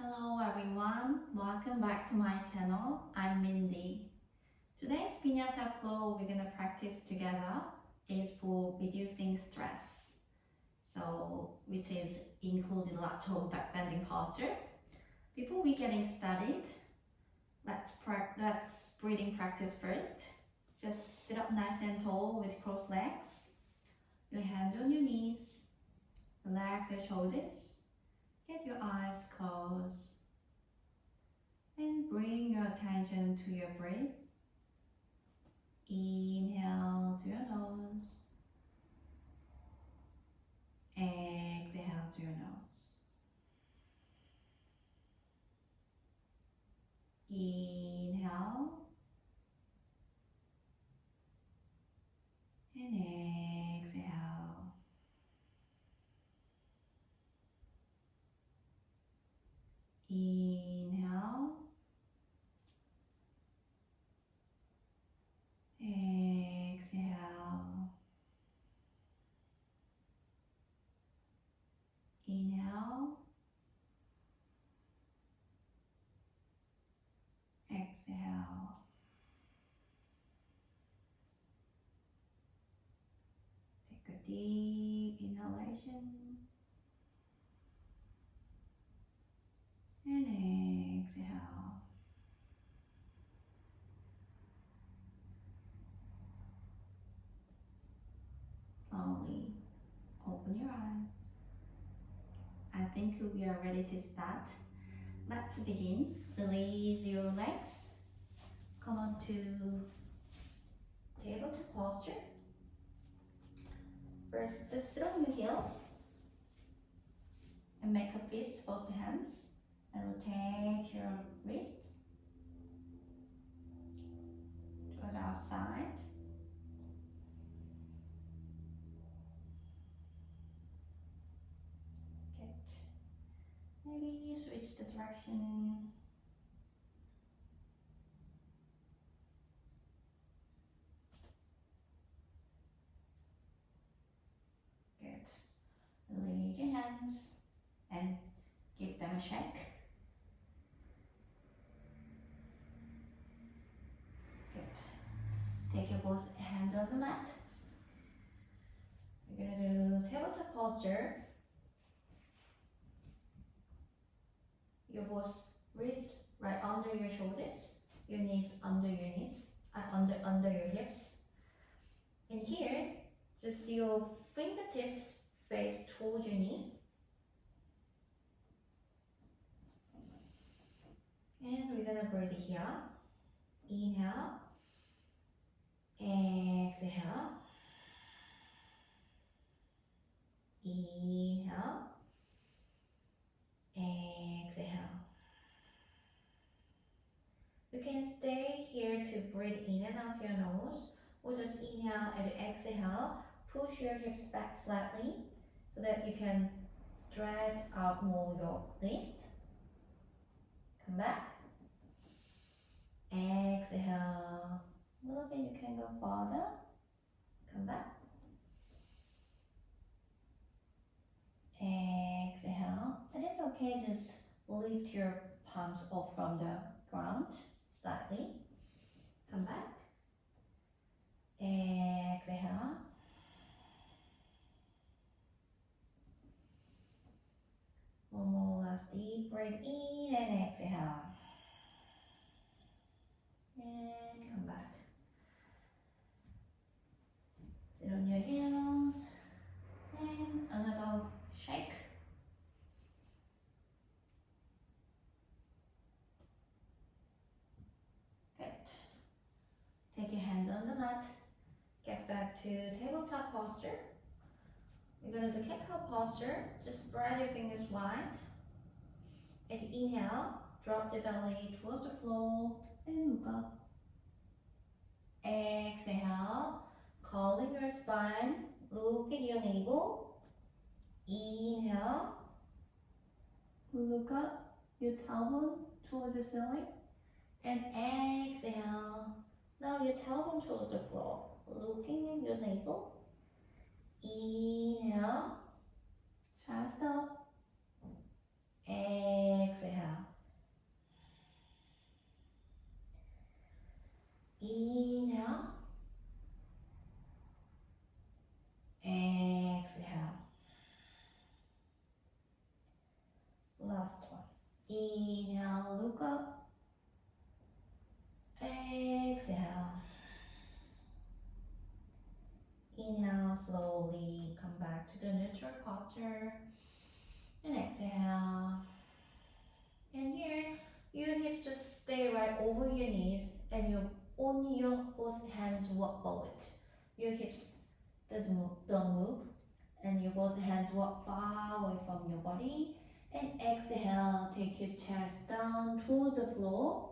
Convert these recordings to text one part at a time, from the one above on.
Hello everyone, welcome back to my channel. I'm Mindy. Today's vinyasa flow we're gonna practice together is for reducing stress. So, which is included lateral back bending posture. Before we getting started, let's breathing practice first. Just sit up nice and tall with crossed legs. Your hands on your knees. Relax your shoulders. Get your eyes closed and bring your attention to your breath. Inhale to your nose. Exhale to your nose. Inhale and exhale. Inhale, exhale. Inhale, exhale. Take a deep inhalation and exhale. Slowly open your eyes. I think we are ready to start. Let's begin. Release your legs. Come on to tabletop posture. First, just sit on your heels and make a fist, both hands, and rotate your wrist towards outside. Maybe switch the direction. Good. Release your hands and give them a shake. Good. Take your both hands on the mat. We're gonna do tabletop posture. Your both wrists right under your shoulders, your knees under your knees, under your hips. And here, just your fingertips face towards your knee. And we're gonna breathe here. Inhale, exhale. Inhale, exhale. You can stay here to breathe in and out your nose, or just inhale and exhale. Push your hips back slightly so that you can stretch out more your wrist. Come back. Exhale. A little bit, you can go farther. Come back. Exhale. And it's okay, just lift your palms off from the ground slightly. Come back. Exhale. One more last deep breath in and exhale. And come back. Sit on your heels. And another shake. Good. Take your hands on the mat. Get back to tabletop posture. We're going to do cat-cow posture. Just spread your fingers wide. And inhale, drop the belly towards the floor and look up. Exhale, curling your spine. Look at your navel. Inhale, look up, your tailbone towards the ceiling. And exhale, now your tailbone towards the floor. Looking at your navel. Inhale, chest up. exhale. Inhale, exhale. Last one. Inhale, look up. Exhale. Inhale, slowly come back to the neutral posture. And exhale. And here, your hips just stay right over your knees and only your both hands walk forward. Your hips don't move. And your both hands walk far away from your body. And exhale, take your chest down towards the floor.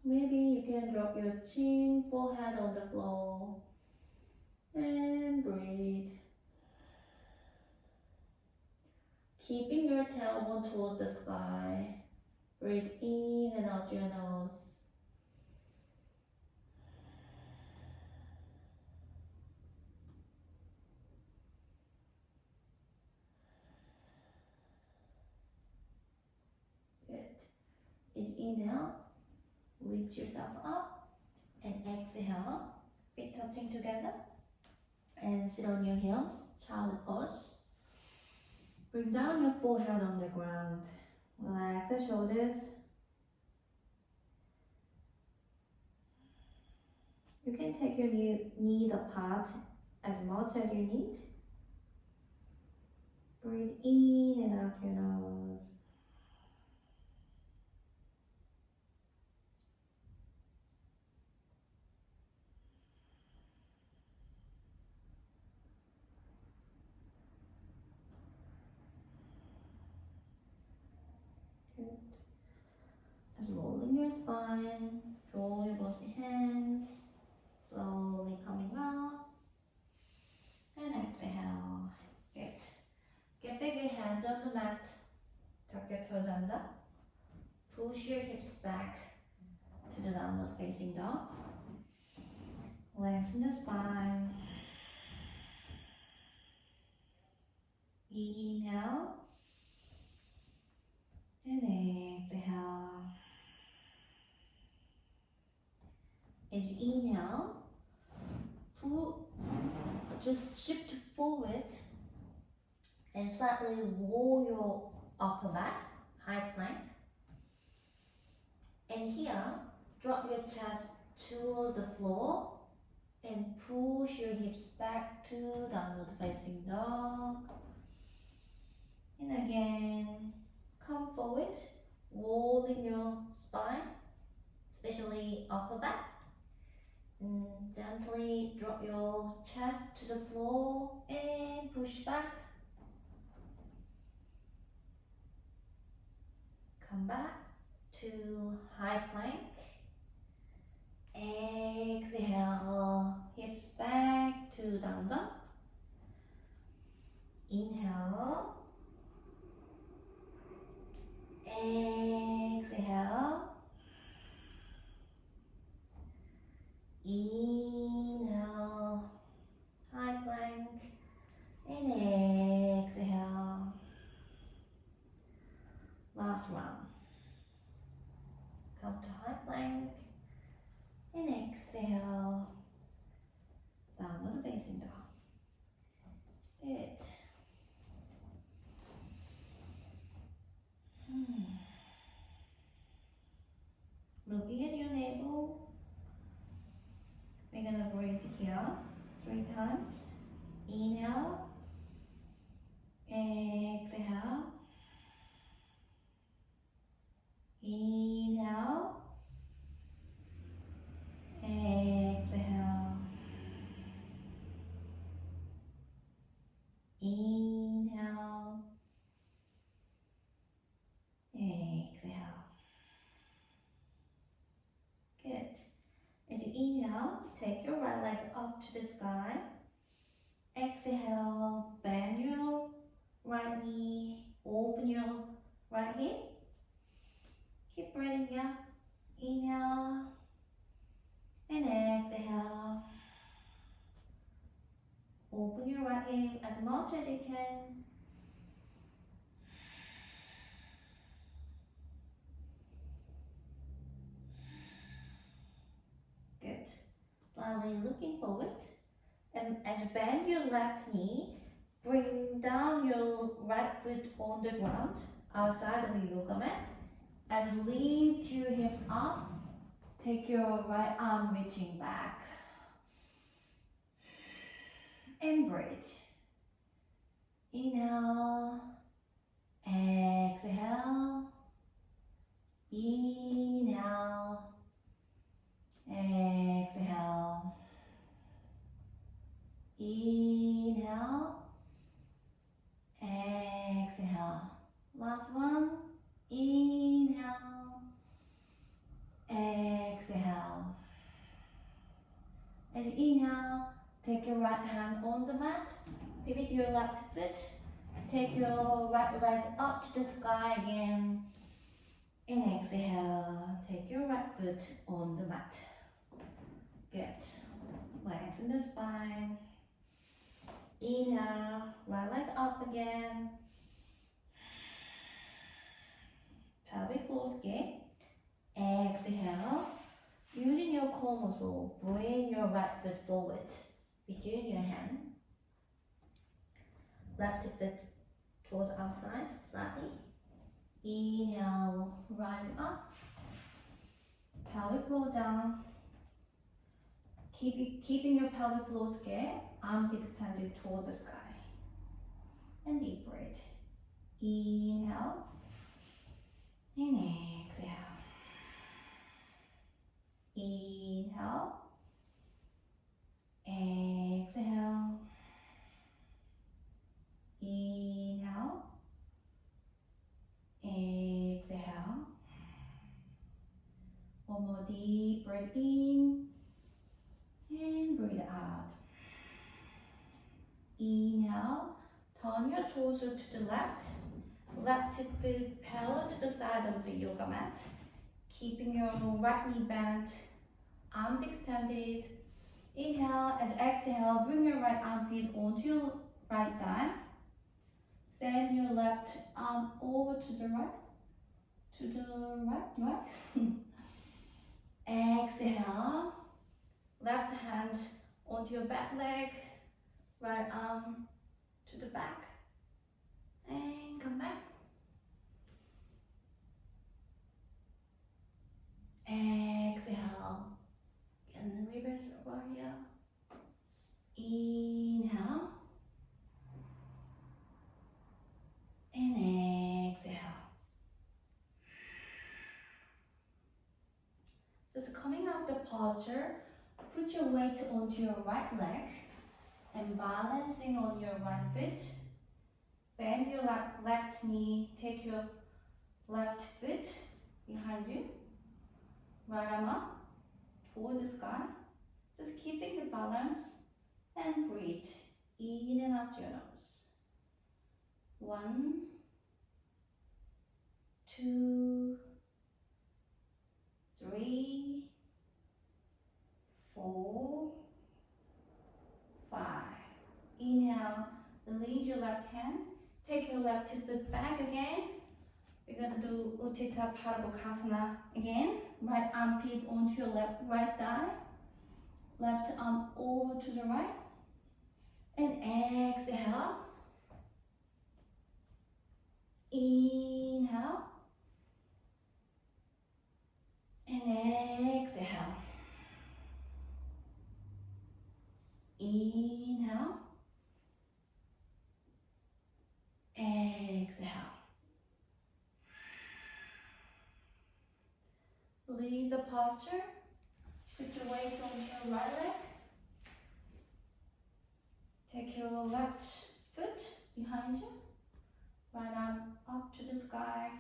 Maybe you can drop your chin, forehead on the floor. And breathe. Keeping your tailbone towards the sky. Breathe in and out your nose. Good. Each inhale, lift yourself up. And exhale, feet touching together. And sit on your heels, child pose. Bring down your forehead on the ground. Relax the shoulders. You can take your knees apart as much as you need. Breathe in and out your nose. Good. As rolling your spine, draw your both hands, slowly coming up. And exhale. Good. Get back your hands on the mat. Tuck your toes under. Push your hips back to the downward facing dog. Lengthen the spine. Inhale. And exhale. As you inhale, just shift forward and slightly roll your upper back, high plank. And here, drop your chest towards the floor and push your hips back to downward facing dog. And again, come forward, rolling your spine, especially upper back. And gently drop your chest to the floor and push back. Come back to high plank. Exhale, hips back to down dog. Inhale. Exhale. Inhale, high plank, and exhale. Last round. Come to high plank, and exhale, downward facing dog. Good. Looking at your navel. We're gonna breathe here 3 times. Inhale, exhale. Inhale, exhale. Inhale, exhale. Good. As you inhale, take your right leg up to the sky. Exhale, bend your right knee, open your right hip. Keep breathing here. Inhale and exhale. Open your right hip as much as you can. slightly looking forward. And as you bend your left knee, bring down your right foot on the ground outside of your yoga mat. As you lift your hips up, take your right arm reaching back. And breathe. Inhale. Exhale. Inhale. Exhale. Inhale. Exhale. Last one. Inhale. Exhale. And inhale. Take your right hand on the mat. Pivot your left foot. Take your right leg up to the sky again. And exhale. Take your right foot on the mat. Good. Lengthen the spine. Inhale. Right leg up again. Pelvic floor skate. Exhale. Using your core muscle, bring your right foot forward between your hand. Left foot towards outside slightly. Inhale, rising up. Pelvic floor down. Keeping your pelvic floor square, arms extended towards the sky. And deep breath. Inhale. And exhale. Inhale. Exhale. Inhale. Exhale. One more deep breath in and breathe out. Inhale. Turn your torso to the left. Left foot parallel to the side of the yoga mat. Keeping your right knee bent, arms extended. Inhale and exhale, bring your right armpit onto your right thigh. Send your left arm over to the right. Exhale, left hand onto your back leg, right arm to the back, and come back. Exhale, and reverse warrior. Inhale, and exhale. Just coming out the posture, put your weight onto your right leg and balancing on your right foot. Bend your left knee, take your left foot behind you. Right arm up towards the sky. Just keeping the balance and breathe in and out your nose. 1, 2, 3, 4, 5. Inhale, release your left hand. Take your left foot back again. We're going to do Utthita Parabhukasana again. Right armpit onto your right thigh. Left arm over to the right. And exhale. Inhale. And exhale. Inhale. Exhale. Release the posture. Put your weight onto your right leg. Take your left foot behind you. Right arm up to the sky.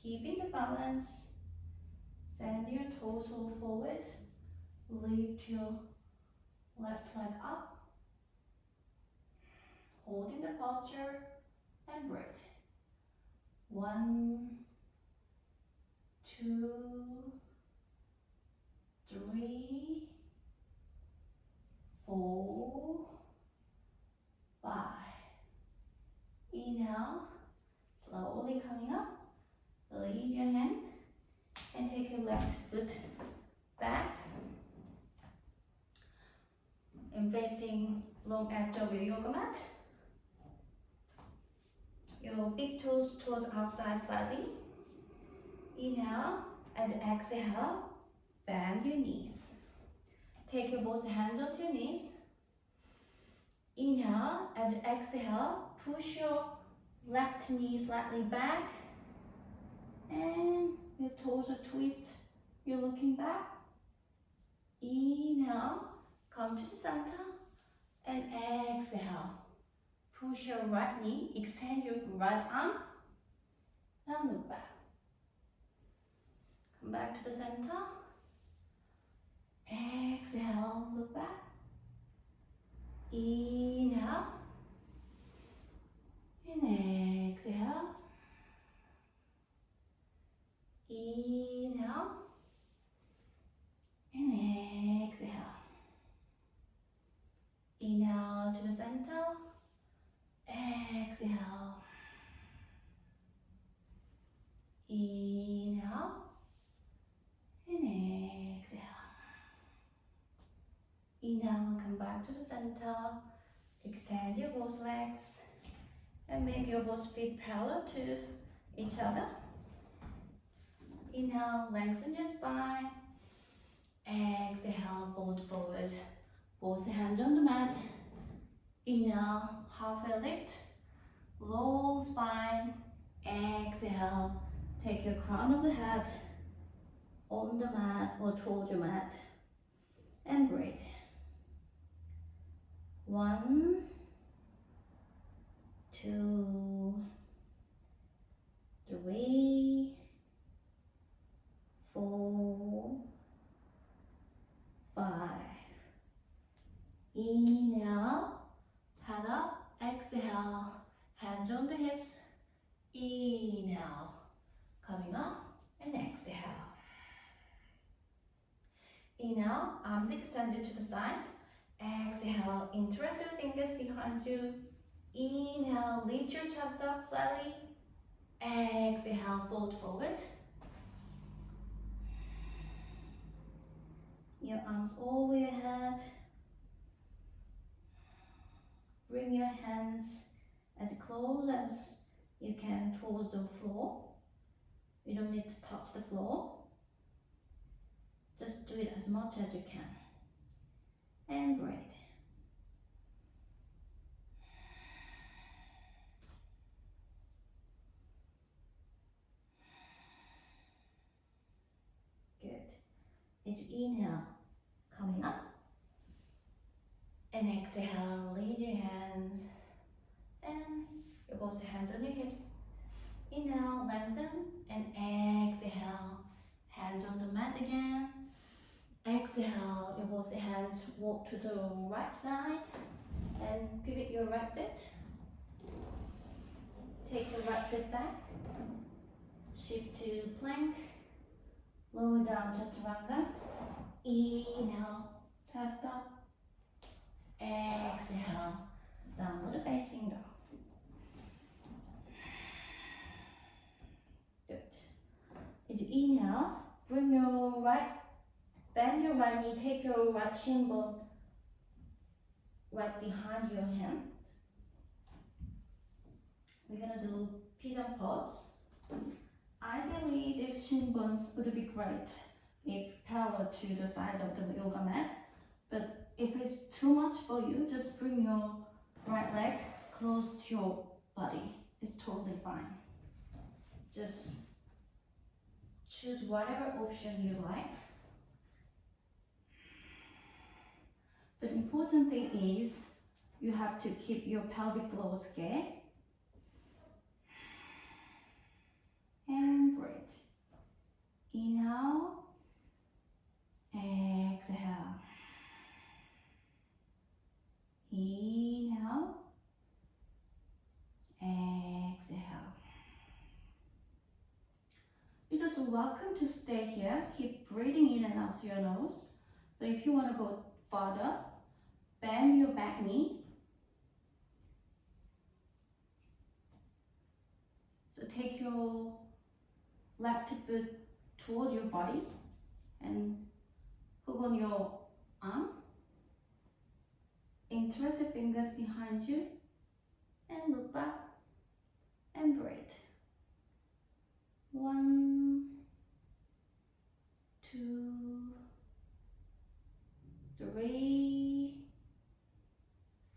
Keeping the balance. Send your torso forward. Lift your left leg up. Holding the posture and breathe. 1, 2, 3, 4, 5. Inhale, slowly coming up. Release your hand and take your left foot long edge of your yoga mat. Your big toes towards outside slightly. Inhale and exhale, bend your knees. Take your both hands onto your knees. Inhale and exhale, push your left knee slightly back. And your toes are twist. You're looking back. Inhale, come to the center. And exhale. Push your right knee, extend your right arm. And look back. Come back to the center. Exhale, look back. Inhale. And exhale. Inhale. And exhale. Inhale to the center. Exhale. Inhale. And exhale. Inhale, come back to the center. Extend your both legs and make your both feet parallel to each other. Inhale, lengthen your spine. Exhale, fold forward. Both hands on the mat. Inhale, halfway lift. Long spine. Exhale, take your crown of the head on the mat or toward your mat. And breathe. 1, 2, 3, 4, 5. Inhale, head up, exhale, hands on the hips. Inhale, coming up and exhale. Inhale, arms extended to the side. Exhale, interlace your fingers behind you. Inhale, lift your chest up slightly. Exhale, fold forward. Your arms over your head. Bring your hands as close as you can towards the floor. You don't need to touch the floor. Just do it as much as you can. And breathe. Good. As you inhale, coming up. And exhale, release your hands. And your both hands on your hips. Inhale, lengthen. And exhale, hands on the mat again. Exhale, your both hands walk to the right side and pivot your right foot. Take the right foot back. Shift to plank. Lower down chaturanga. Inhale, chest up. Exhale, downward facing dog. Good. As you inhale, bring your right. Bend your right knee, take your right shin bone right behind your hands. We're gonna do pigeon pose. Ideally, these shin bones would be great if parallel to the side of the yoga mat. But if it's too much for you, just bring your right leg close to your body. It's totally fine. Just choose whatever option you like. The important thing is you have to keep your pelvic floor square. And breathe. Inhale. Exhale. Inhale. Exhale. You're just welcome to stay here. Keep breathing in and out your nose. But if you want to go further, bend your back knee. So take your left foot toward your body and hook on your arm. Interlace your fingers behind you and look back and breathe. 1, 2, 3,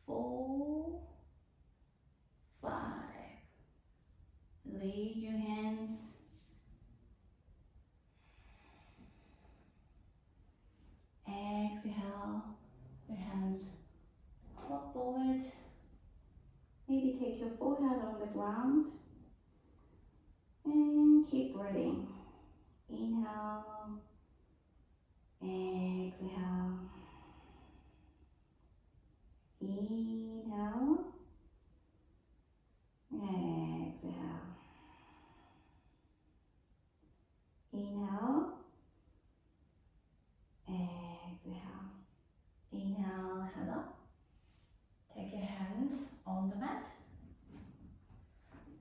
4, 5. Lead your hands. Exhale, your hands walk forward. Maybe take your forehead on the ground and keep breathing. Inhale, exhale, inhale, exhale, inhale, exhale, inhale, head up. Take your hands on the mat.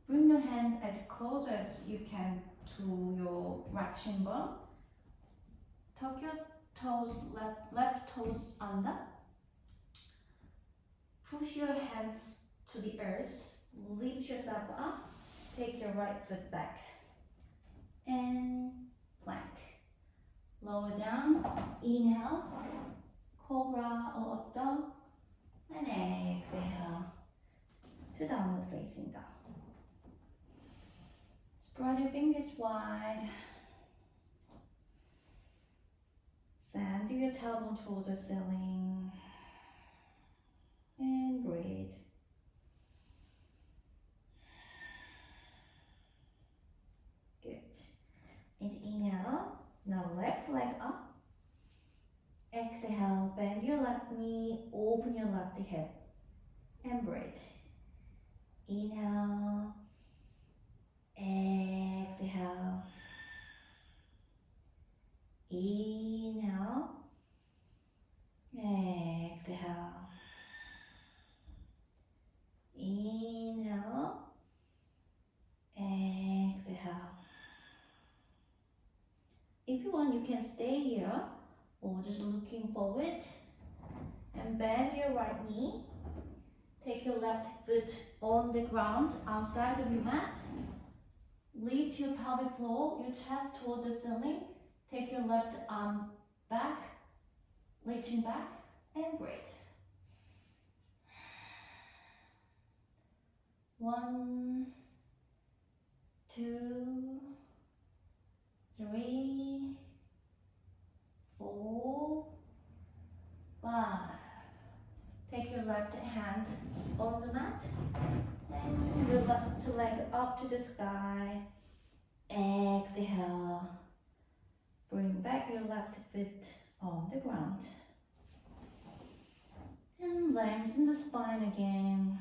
Bring your hands as close as you can to your right shin bone. Tuck your toes, left toes under. Push your hands to the earth. Lift yourself up. Take your right foot back. And plank. Lower down. Inhale. Cobra or up dog. And exhale to downward facing dog. Spread your fingers wide. Send your tailbone towards the ceiling. And breathe. Good. And inhale. Now left leg up. Exhale, bend your left knee, open your left hip, and breathe. Inhale, exhale, inhale, exhale, inhale, exhale. If you want, you can stay here or just looking forward and bend your right knee. Take your left foot on the ground outside of your mat. Lift your pelvic floor, your chest towards the ceiling. Take your left arm back, reaching back, and breathe. 1, 2, 3, 4, 5. Take your left hand on the mat and your left leg up to the sky. Exhale. Bring back your left foot on the ground. And lengthen the spine again.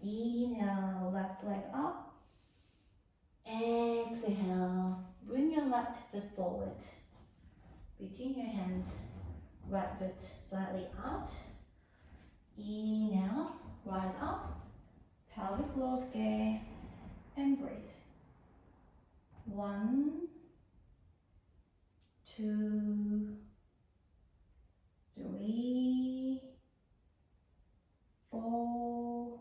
Inhale, left leg up. Exhale. Bring your left foot forward. Between your hands, right foot slightly out. Inhale, rise up, pelvic floor scale, and breathe. 1, 2, 3, 4,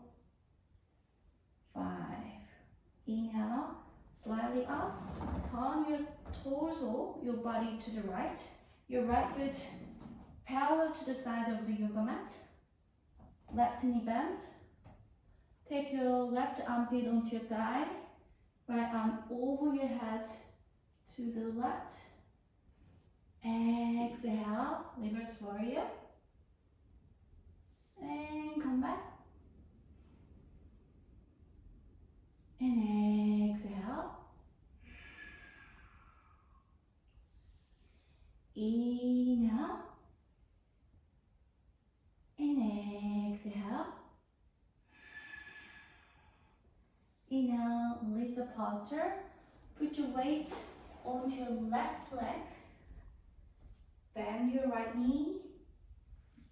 5. Inhale, slightly up, turn your torso, your body to the right, your right foot parallel to the side of the yoga mat. Left knee bend. Take your left armpit onto your thigh. Right arm over your head to the left. Exhale, reverse warrior. And come back. And exhale. Inhale. And exhale. Inhale, release the posture. Put your weight onto your left leg. Bend your right knee.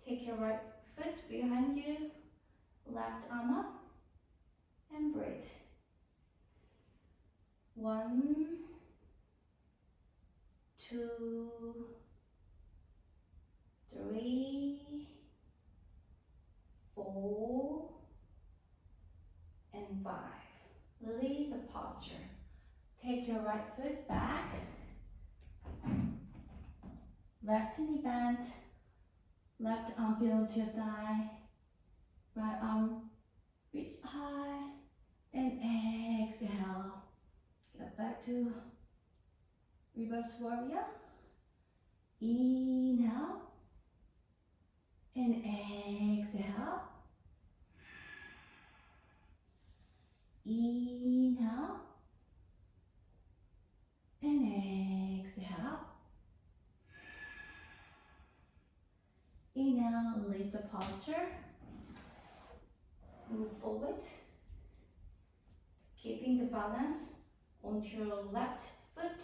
Take your right foot behind you. Left arm up. And breathe. 1, 2, 3, Release the posture. Take your right foot back. Left knee bent. Left arm below to your thigh. Right arm reach high. And exhale. Get back to reverse warrior. Inhale. And exhale. Inhale. And exhale. Inhale, release the posture. Move forward. Keeping the balance onto your left foot.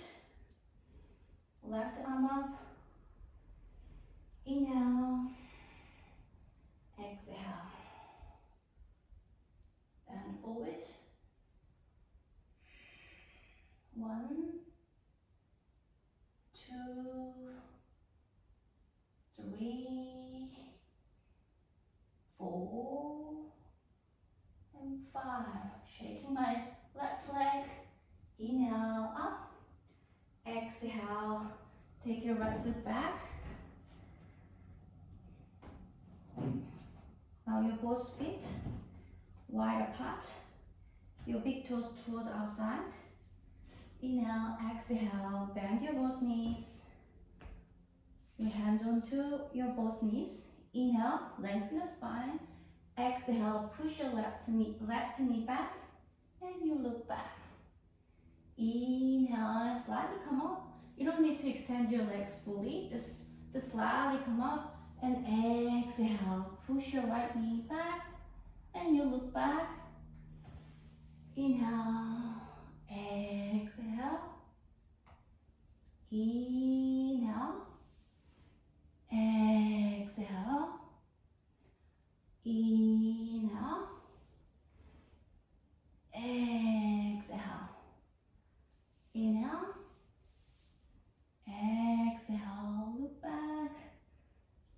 Left arm up. Inhale. Exhale. Bend forward. 1, 2, 3, 4, and 5. Shaking my left leg. Inhale, up. Exhale. Take your right foot back. Now your both feet wide apart. Your big toes towards outside. Inhale, exhale, bend your both knees. Your hands onto your both knees. Inhale, lengthen the spine. Exhale, push your left knee back, and you look back. Inhale, slightly come up. You don't need to extend your legs fully, just slightly come up. And exhale, push your right knee back, and you look back. Inhale, exhale. Inhale, exhale. Inhale, exhale. Inhale, exhale, look back.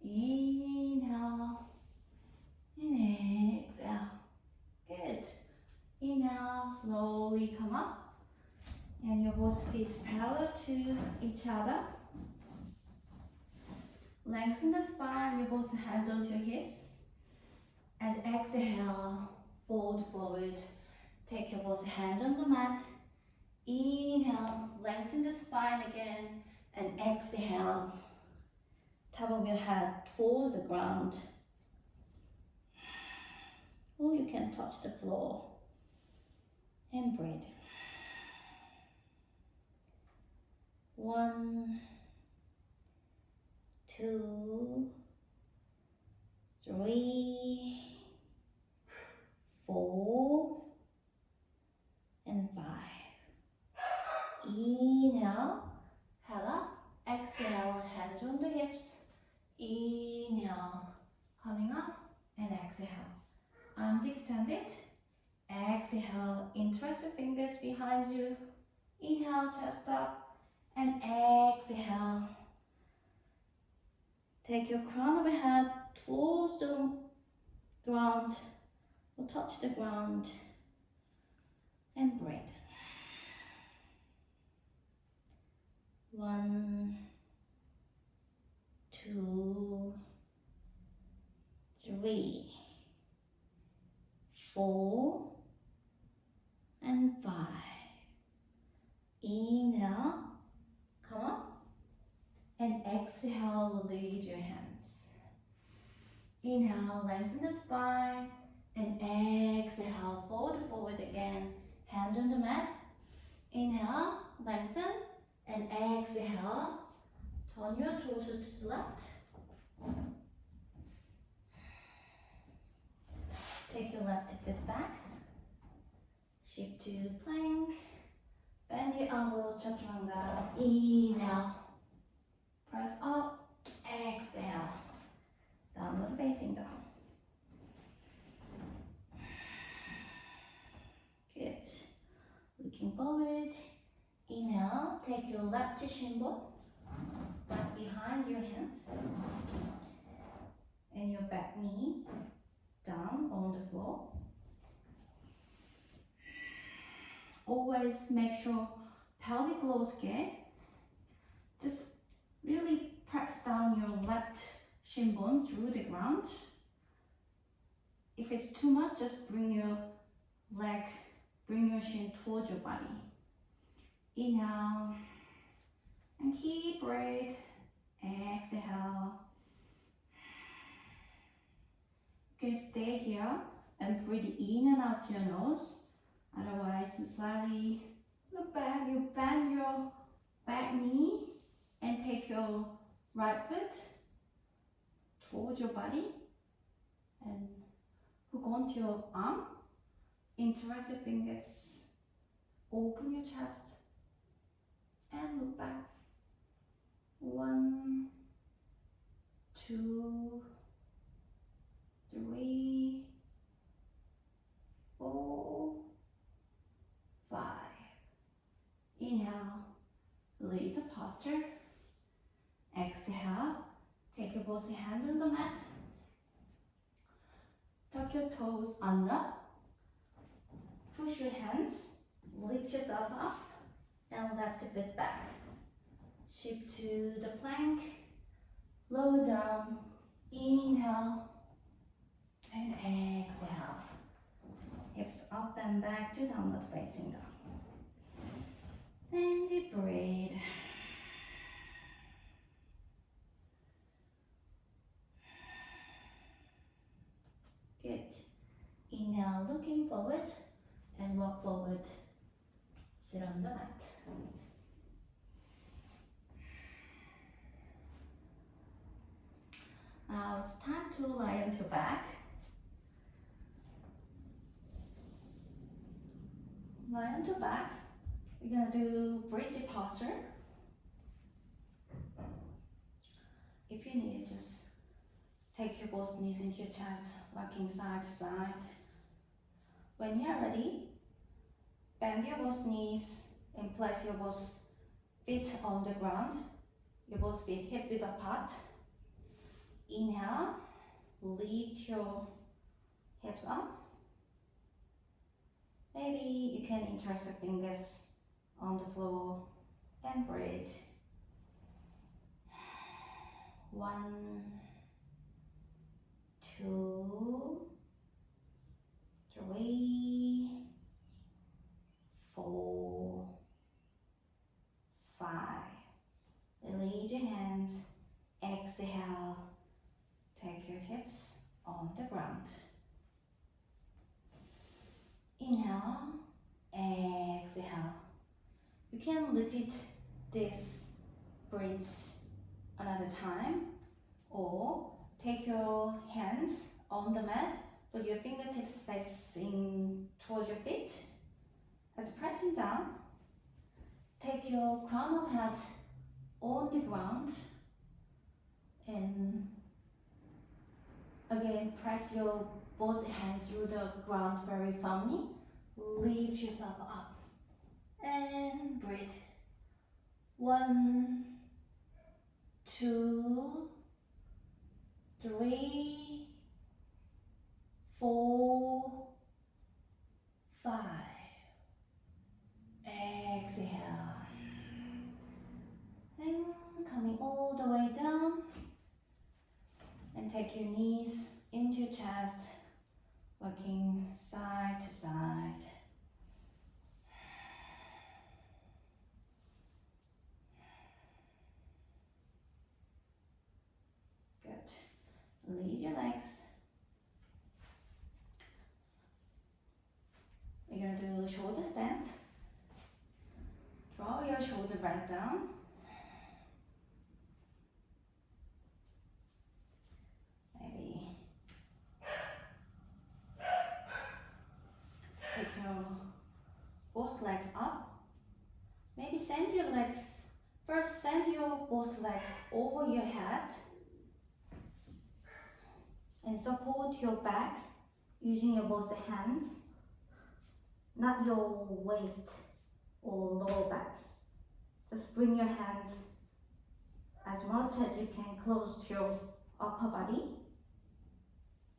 Inhale, and exhale. Good. Inhale, slowly come up. And your both feet parallel to each other. Lengthen the spine, your both hands onto your hips. As exhale, fold forward. Take your both hands on the mat. Inhale, lengthen the spine again. And exhale, top of your head towards the ground. Or you can touch the floor. And breathe. 1, 2, 3, 4, and 5. Inhale, head up. Exhale, hands on the hips. Inhale, coming up, and exhale. Arms extended. Exhale, interlace your fingers behind you. Inhale, chest up, and exhale. Take your crown of your head towards the ground, or touch the ground, and breathe. 1, 2, 3, 4, and 5. Inhale, come up, and exhale, release your hands. Inhale, lengthen the spine, and exhale, fold forward again, hands on the mat. Inhale, lengthen, and exhale, turn your torso to the left. Take your left foot back, shift to plank, bend your elbows, chaturanga. Inhale, press up, exhale, downward facing dog. Good. Looking forward. Inhale, take your left shin bone back behind your hands and your back knee down on the floor. always make sure pelvic floor is good. Just really press down your left shin bone through the ground. If it's too much, just bring your shin towards your body. Inhale and keep breathe. Exhale. You can stay here and breathe in and out your nose. Otherwise, you slightly look back. You bend your back knee and take your right foot towards your body and hook onto your arm. Interlace your fingers. Open your chest and look back. 1, 2, 3, 4, 5. Inhale, release the posture. Exhale, take your both hands on the mat. Tuck your toes under. Push your hands, lift yourself up, and left foot back. Shift to the plank, lower down, inhale, and exhale. Hips up and back to downward facing dog. And deep breathe. Good. Inhale, looking forward, and walk forward. Sit on the mat. Now it's time to lie on your back. Lie on your back. We're gonna do bridge posture. If you need it, just take your both knees into your chest, rocking side to side. When you're ready, bend your both knees and place your both feet on the ground. Your both feet hip width apart. Inhale, lift your hips up. Maybe you can interlace the fingers on the floor and breathe. 1, 2, 3, 4, 5. Release your hands. Exhale. Take your hips on the ground. Inhale, exhale. You can repeat this breath another time, or take your hands on the mat, put your fingertips facing towards your feet. As pressing down, take your crown of head on the ground, and again press your both hands through the ground very firmly. Lift yourself up and breathe. 1, 2, 3, 4, 5. Exhale. And coming all the way down. And take your knees into your chest, rocking side to side. Good. Release your legs. We're going to do shoulder stand. Draw your shoulder back down. Maybe take your both legs up. Maybe send your legs, first send your both legs over your head and support your back using your both hands, not your waist or lower back. Just bring your hands as much as you can close to your upper body,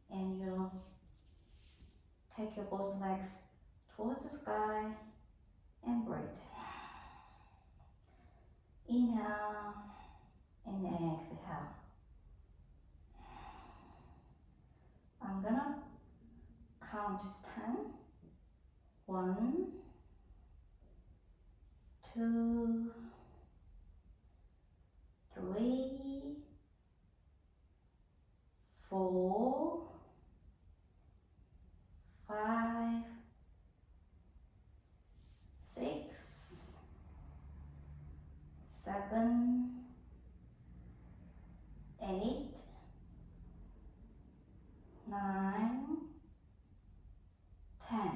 and you take your both legs towards the sky and breathe. Inhale and exhale. I'm gonna count 10. 1, 2, 3, 4, 5, 6, 7, 8, 9, 10.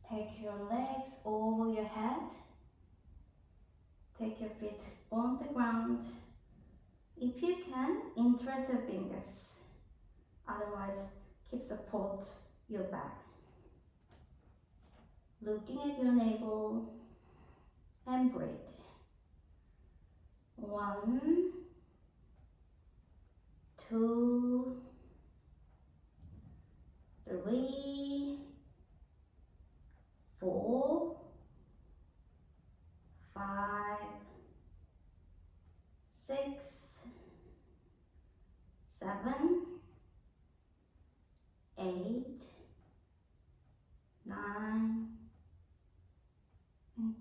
Take your legs over your head. Take your feet on the ground. If you can, interlace your fingers. Otherwise, keep support your back. Looking at your navel and breathe. 1, 2, 3, 4, 5, 6, 7, 8, 9, and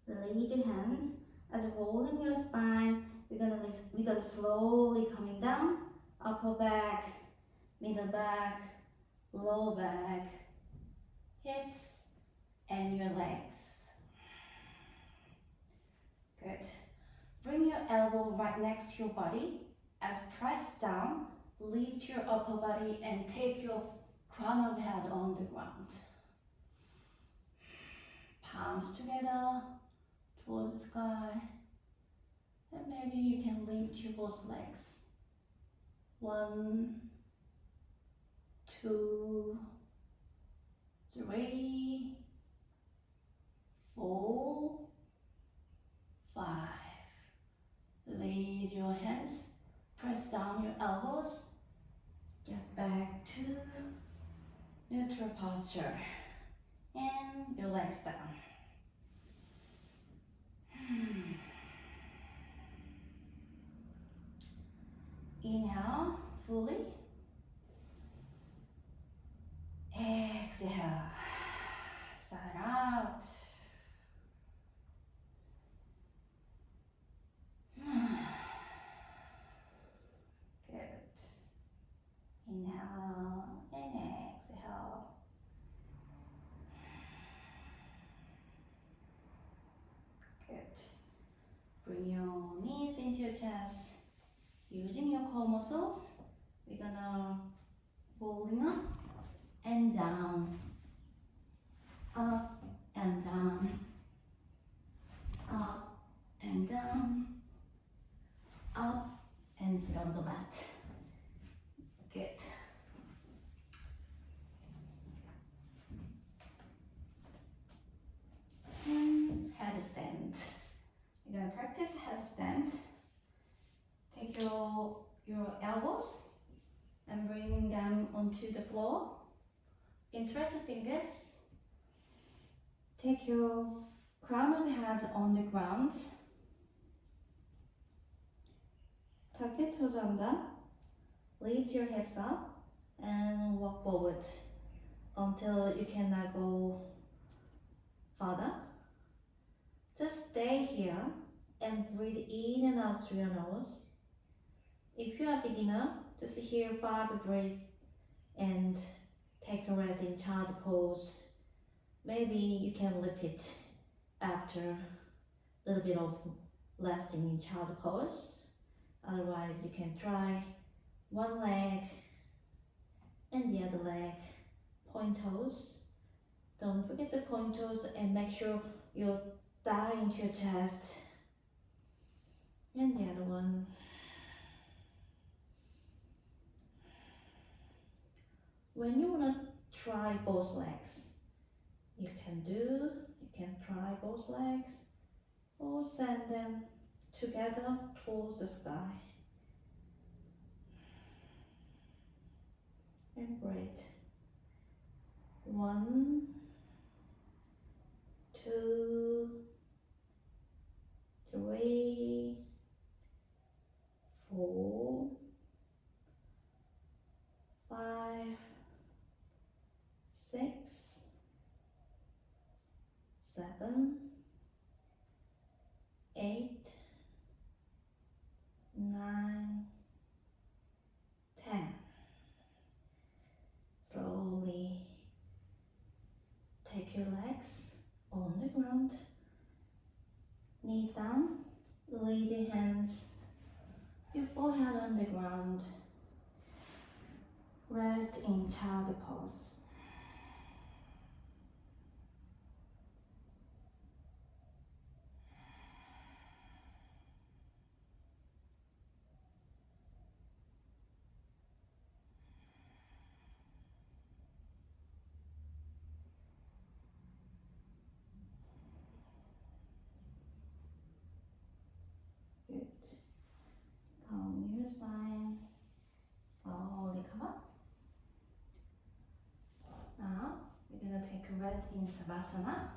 10. Release your hands as you're holding your spine. We're gonna slowly coming down, upper back, middle back, lower back, hips, and your legs. Good. Bring your elbow right next to your body. As press down, lift your upper body and take your crown of head on the ground. Palms together towards the sky. And maybe you can lift your both legs. 1, 2, 3, 4, 5. Release your hands. Press down your elbows. Get back to neutral posture. And your legs down. Inhale fully. Exhale. Side out. Good. Inhale and exhale. Good. Bring your knees into your chest. Using your core muscles, we're gonna rolling up and down, up and down, up and down, up and sit on the mat. Good. And headstand. We're gonna practice headstand. Take your elbows and bring them onto the floor. Interlace the fingers. Take your crown of your head on the ground. Tuck your toes under. Lift your hips up and walk forward until you cannot go further. Just stay here and breathe in and out through your nose. If you are a beginner, just here 5 breaths and take a rest in child pose. Maybe you can repeat after a little bit of resting in child pose. Otherwise, you can try one leg and the other leg, point toes. Don't forget the point toes and make sure you thigh into your chest. And the other one. When you want to try both legs, you can try both legs or send them together towards the sky. And breathe. 1, 2, 3, 4, 5, 6, 7, 8, 9, 10. Slowly take your legs on the ground, knees down, lay your hands, your forehead on the ground, rest in child pose. Good. Calm your spine. Slowly come up. Now we're going to take a rest in Savasana.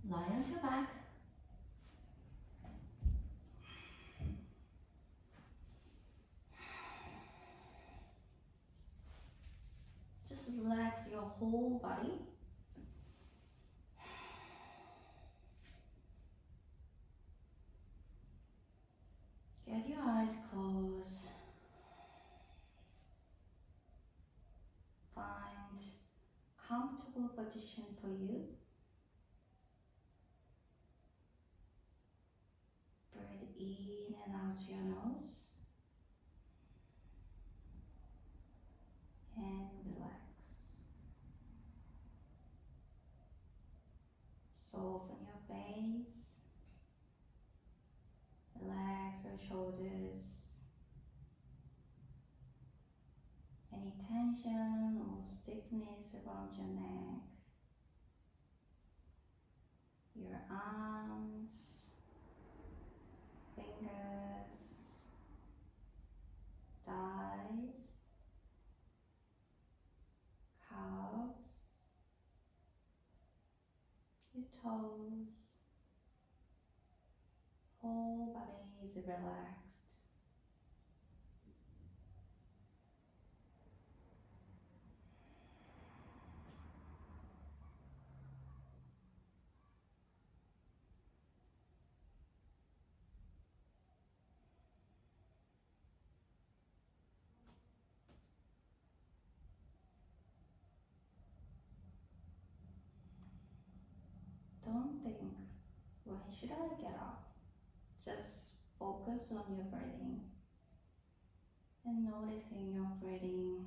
Lie on your back. Just relax your whole body. Get your eyes closed. Find comfortable position for you. Breathe in and out your nose. And relax. Soften your face. Relax your shoulders. Any tension or stiffness around your neck. Your arms, fingers, thighs, calves, your toes, whole body is relaxed. Don't think, when should I get up? Just focus on your breathing and noticing your breathing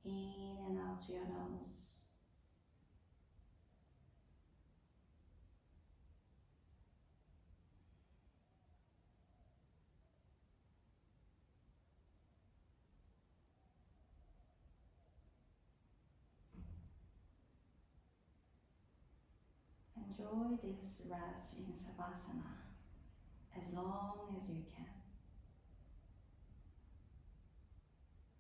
in and out your nose. Enjoy this rest in Savasana as long as you can.